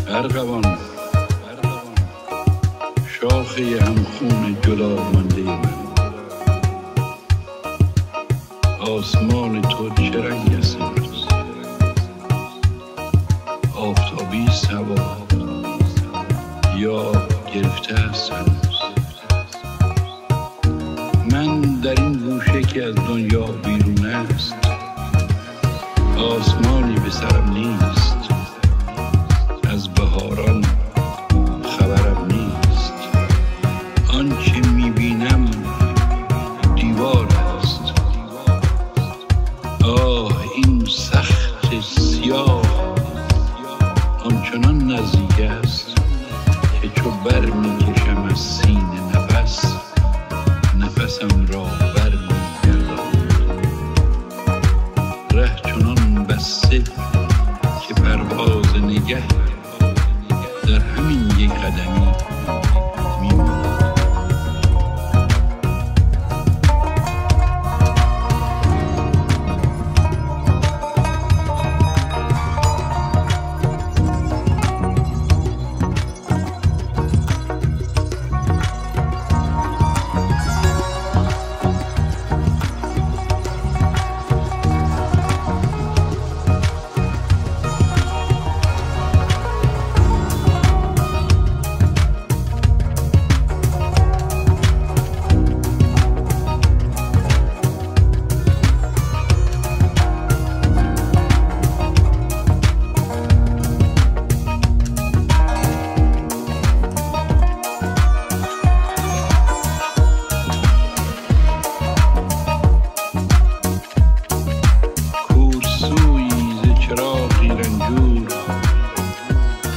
ارغوان شاخه همخون جدا مانده من، آسمان تو چه رنگ است امروز؟ آفتابی است هوا یا گرفته است هنوز؟ من در این گوشه که از دنیا بیرون است، آسمانی به سرم نیست، از بهاران خبرم نیست. آنچه میبینم دیوار است. آه این سخت سیاه آنچنان نزدیک است که چو بر میکشم از سینه نفسم را بر میگرداند. ره چنان بسته که پرواز نگه در همین یک قدمی میماند.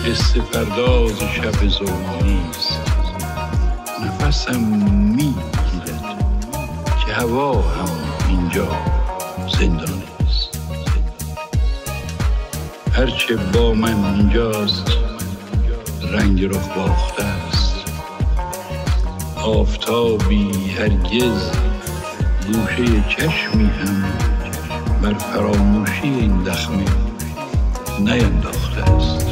قصه پرداز شب ظلمانی است. نفسم میگیرد که هوا هم اینجا زندانی است. هرچه با من اینجاست رنگ رخ باخته است. آفتابی هرگز گوشه چشمی هم بر فراموشی این دخمه نینداخته است.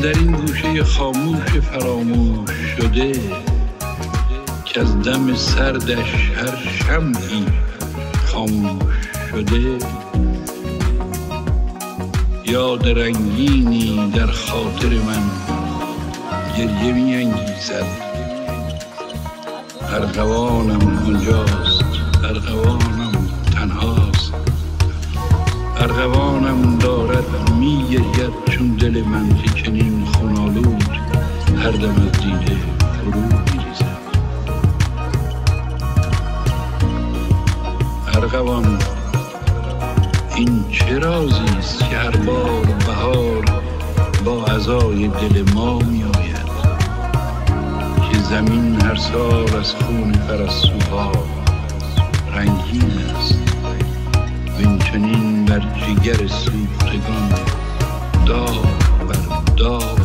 در این گوشه خاموش فراموش شده که از دم سردش هر شمعی خاموش شده، یاد رنگینی در خاطر من گریه می انگیزد. ارغوانم آنجاست، ارغوانم تنهاست، ارغوانم دارد می گرید چون دل من که چنین خونالود هر دم از دیده فرو می‌ریزد. ارغوان این چه رازی است که هر بار بهار با عزای دل ما می آید، که زمین هر سال از خون فرسوها رنگین است و این چنین بر جگر سوختگان داغ بر داغ